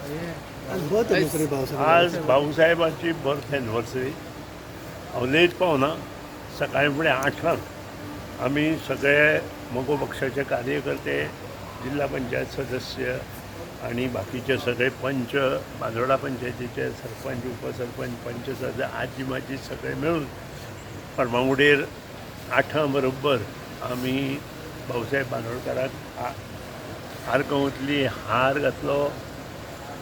आज भाऊसाहेबांची birth anniversary हांव late पावना. सकाळी फुडें 8 आमी सगळे मगो पक्षाचे कार्यकर्ते, जिल्हा पंचायत सदस्य आणि बाकीचे सगळे पंच, बांदोडा पंचायतीचे सरपंच, उपसरपंच, पंच सदस्य, आजी माजी सगळे मेळून फर्मागुडयेर 8 बरोबर आमी भाऊसाहेब बांदोडकराक आर्गांवतली हार घातलो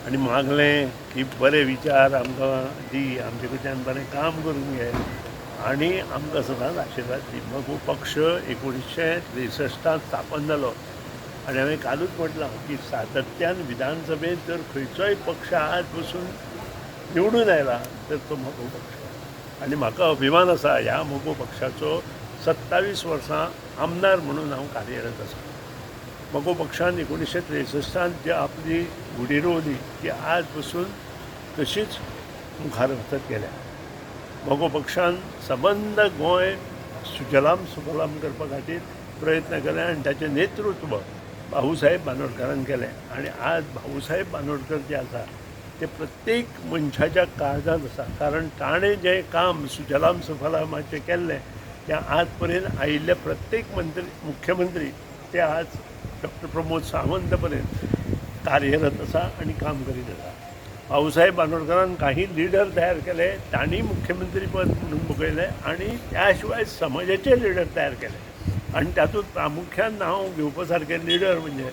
आणि मागलें की बरे विचार आमकां दी, आमचे कडच्यान बरें काम करून घे आणि आमकां सदांच आशिर्वाद दी. मगो पक्ष 1963 स्थापन जालो आणि हांवें कालूच म्हटलां की सातत्यान विधानसभेत जर खंयचोय पक्ष आज बसून निवडून आयला तर तो मगो पक्ष. आणि म्हाका अभिमान आसा ह्या मगो पक्षाचो 27 वर्सां आमदार म्हणून हांव कार्यरत आसा. मगो पक्षान 1963 जी आपली उडी रोवली ती आज पसून तशीच मुखार वचत गेल्या. मगो पक्षान सबंद गोंय सुजलाम सुफलाम करपा खातीर प्रयत्न केले आनी ताचें नेतृत्व भाऊसाहेब बांदोडकरान केलें. आणि आज भाऊसाहेब बांदोडकर जे आसा ते प्रत्येक मनशाच्या काळजांत आसा, कारण ताणें जें काम सुजलाम सुफलामाचें केल्लें तें आज पर्यंत आयिल्ले प्रत्येक मुख्यमंत्री ते आज डॉक्टर प्रमोद सावंत पर्यंत कार्यरत आसा आणि काम करीत आसा. भाऊसाहेब बांदोडकरान काही लिडर तयार केले, तांणी मुख्यमंत्री पद म्हणून भोगयलें आणि त्या शिवाय समाजाचे लिडर तयार केले. आणि तातूंत प्रामुख्यान नांव घेवपा सारके लिडर म्हणजे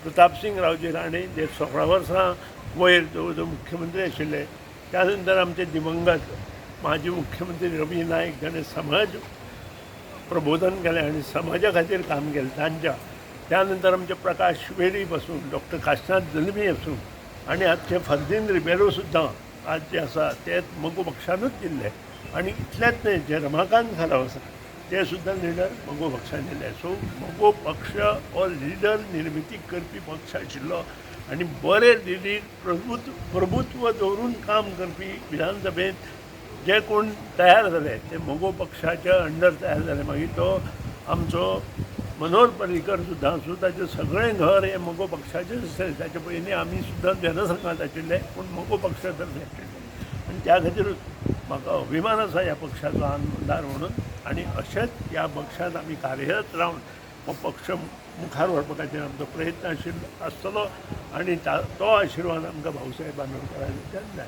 प्रतापसिंग रावजी राणे, जे 16 वर्सां वयर जवळ जवळ मुख्यमंत्री आशिल्ले. त्यानंतर आमचे दिवंगत माजी मुख्यमंत्री रवी नायक, जाणें समाज प्रबोधन केलें आणि समाजा खातीर काम केलें तांच्या. त्यानंतर आमचे प्रकाश वेरी पासून डॉक्टर काशनाथ जल्मी आसूं आणि आजचे फर्दीन रिबेरो सुद्दां आज जे आसा ते मगो पक्षानूच दिल्ले. आणि इतलेंच न्हय, जे रमाकांत खाराव आसा ते सुद्दां लिडर मगो पक्षान दिले. सो मगो पक्ष हो लिडर निर्मिती करपी पक्ष आशिल्लो आणि बरे प्रभुत्व दवरून काम करपी विधानसभेत जे कोण तयार जाले ते मगो पक्षाच्या अंडर तयार जाले. मागीर तो आमचो मनोहर पर्रीकर सुद्दां आसूं, ताचें सगळें घर हे मगो पक्षाचें आसलें. ताचे पयलीं आमी सुद्दां जनसंघात आशिल्ले पूण मगो पक्षा तर्फे आशिल्ले. आनी त्या खातीर म्हाका अभिमान आसा ह्या पक्षाचो आमदार म्हणून. आणि अशेंच ह्या पक्षांत आमी कार्यरत रावन हो पक्ष मुखार व्हरपा खातीर आमचो प्रयत्न आसतलो आणि तो आशिर्वाद आमकां भाऊसाहेब बांदोडकरान जाय.